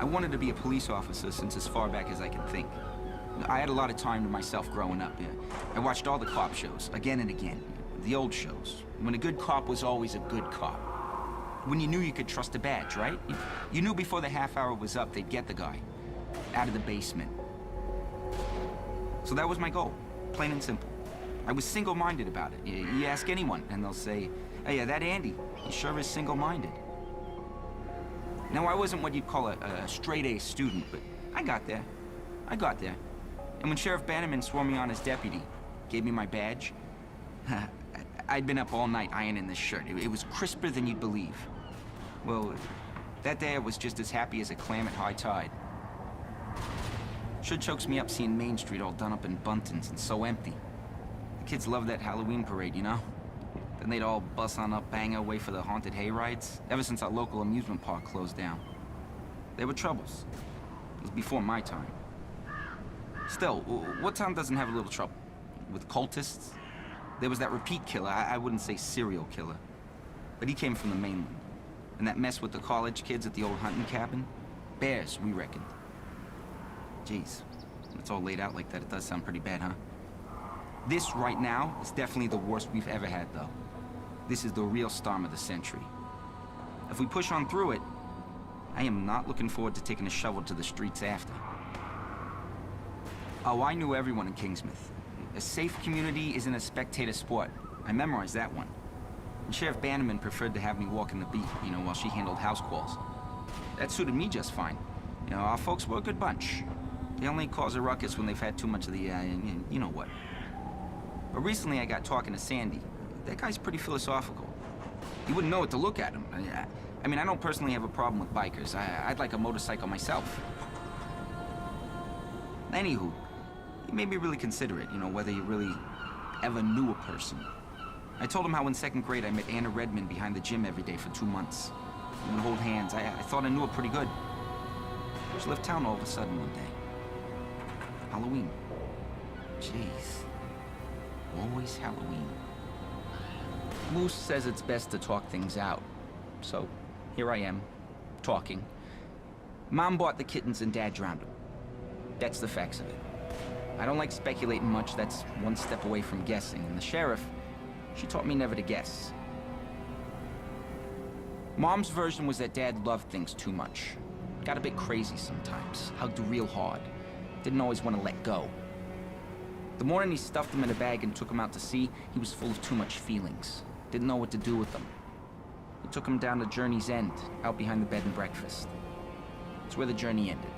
wanted to be a police officer since as far back as I can think. I had a lot of time to myself growing up. I watched all the cop shows, again and again. The old shows. When a good cop was always a good cop. When you knew you could trust a badge, right? You knew before the half hour was up, they'd get the guy. Out of the basement. So that was my goal. Plain and simple. I was single-minded about it. You ask anyone, and they'll say, "Hey, yeah, that Andy, he sure is single-minded." Now, I wasn't what you'd call a straight-A student, but I got there. I got there. And when Sheriff Bannerman swore me on as deputy, gave me my badge, I'd been up all night ironing this shirt. It was crisper than you'd believe. Well, that day I was just as happy as a clam at high tide. Sure chokes me up seeing Main Street all done up in buntings and so empty. The kids love that Halloween parade, you know? Then they'd all bus on up, bang away for the haunted hay rides, ever since our local amusement park closed down. There were troubles. It was before my time. Still, what town doesn't have a little trouble? With cultists? There was that repeat killer, I wouldn't say serial killer. But he came from the mainland. And that mess with the college kids at the old hunting cabin? Bears, we reckoned. Jeez, when it's all laid out like that, it does sound pretty bad, huh? This, right now, is definitely the worst we've ever had, though. This is the real storm of the century. If we push on through it, I am not looking forward to taking a shovel to the streets after. Oh, I knew everyone in Kingsmouth. A safe community isn't a spectator sport. I memorized that one. And Sheriff Bannerman preferred to have me walking the beat, you know, while she handled house calls. That suited me just fine. You know, our folks were a good bunch. They only cause a ruckus when they've had too much of the, you know what. But recently I got talking to Sandy. That guy's pretty philosophical. You wouldn't know it to look at him. I mean, I don't personally have a problem with bikers. I'd like a motorcycle myself. Anywho, he made me really consider it, you know, whether you really ever knew a person. I told him how in second grade I met Anna Redmond behind the gym every day for 2 months. We would hold hands. I thought I knew her pretty good. She left town all of a sudden one day. Halloween. Jeez. Always Halloween. Moose says it's best to talk things out. So, here I am, talking. Mom bought the kittens and Dad drowned them. That's the facts of it. I don't like speculating much, that's one step away from guessing. And the sheriff, she taught me never to guess. Mom's version was that Dad loved things too much. Got a bit crazy sometimes, hugged real hard. Didn't always want to let go. The morning he stuffed them in a bag and took them out to sea, he was full of too much feelings. Didn't know what to do with them. He took them down to Journey's End, out behind the bed and breakfast. It's where the journey ended.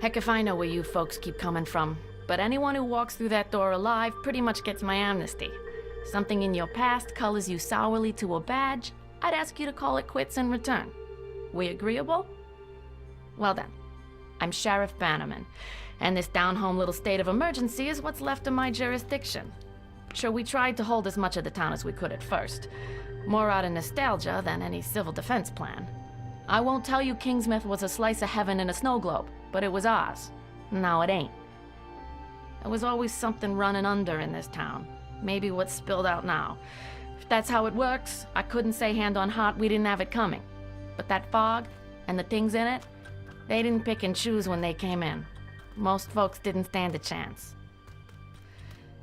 Heck if I know where you folks keep coming from, but anyone who walks through that door alive pretty much gets my amnesty. Something in your past colors you sourly to a badge, I'd ask you to call it quits in return. We agreeable? Well then, I'm Sheriff Bannerman, and this down-home little state of emergency is what's left of my jurisdiction. Sure, we tried to hold as much of the town as we could at first, more out of nostalgia than any civil defense plan. I won't tell you Kingsmouth was a slice of heaven in a snow globe, but it was ours. Now it ain't. There was always something running under in this town. Maybe what's spilled out now. If that's how it works, I couldn't say hand on heart we didn't have it coming. But that fog, and the things in it, they didn't pick and choose when they came in. Most folks didn't stand a chance.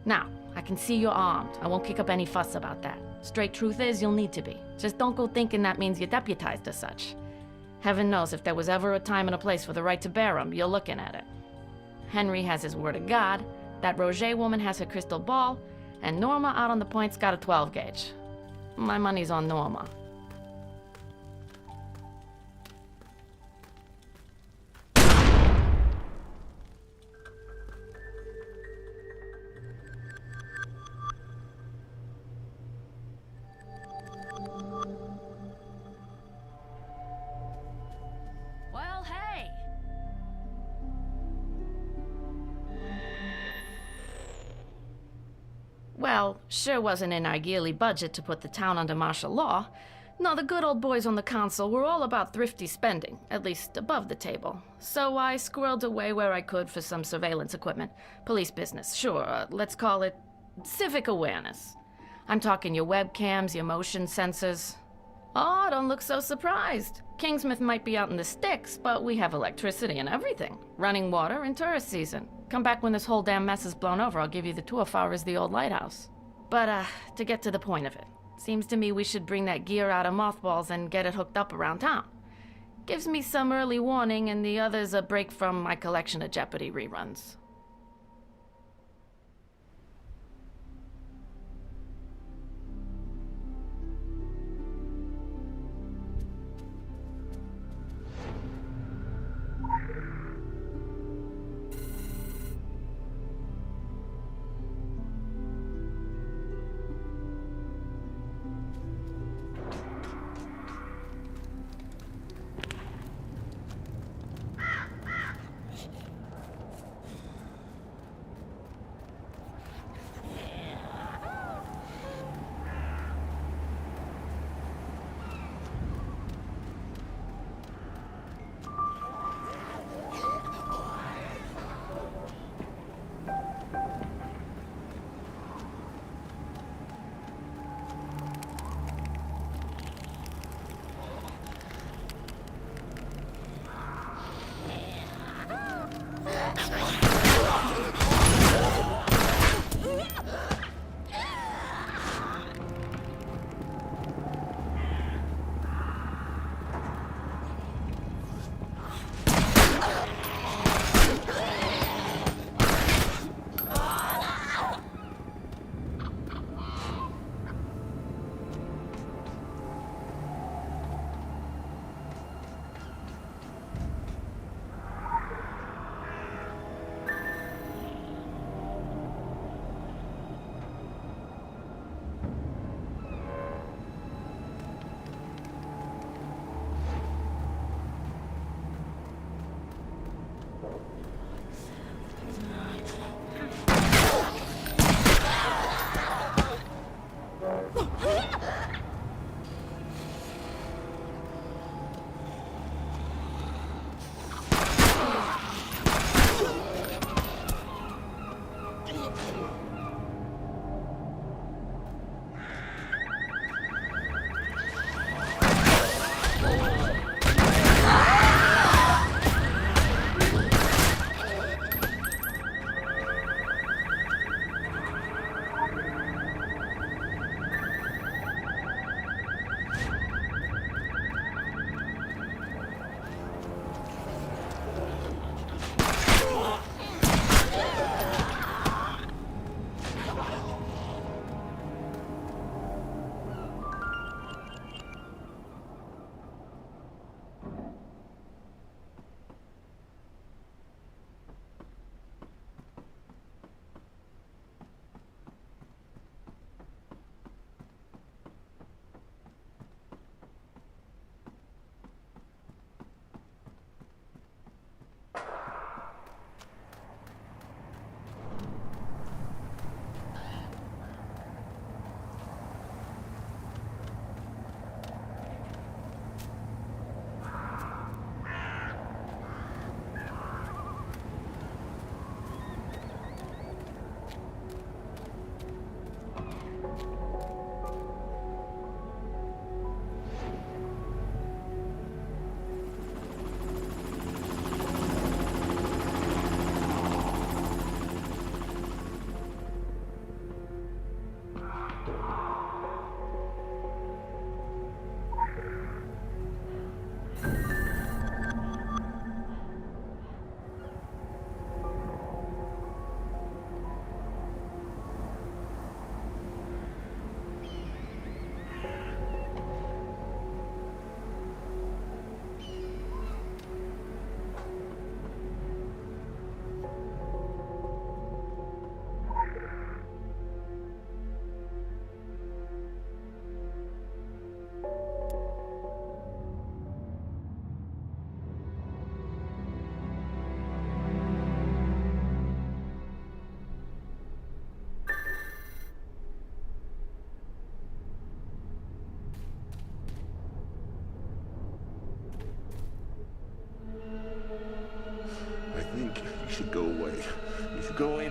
Now, I can see you're armed. I won't kick up any fuss about that. Straight truth is, you'll need to be. Just don't go thinking that means you're deputized as such. Heaven knows if there was ever a time and a place for the right to bear 'em, you're looking at it. Henry has his word of God, that Roger woman has her crystal ball, and Norma out on the point's got a 12 gauge. My money's on Norma. Well, hey! Well, sure wasn't in our yearly budget to put the town under martial law, No, the good old boys on the council were all about thrifty spending, at least above the table. So I squirreled away where I could for some surveillance equipment. Police business, sure, let's call it civic awareness. I'm talking your webcams, your motion sensors. Oh, don't look so surprised. Kingsmouth might be out in the sticks, but we have electricity and everything. Running water in tourist season. Come back when this whole damn mess is blown over, I'll give you the tour far as the old lighthouse. But, to get to the point of it. Seems to me we should bring that gear out of mothballs and get it hooked up around town. Gives me some early warning and the others a break from my collection of Jeopardy reruns. going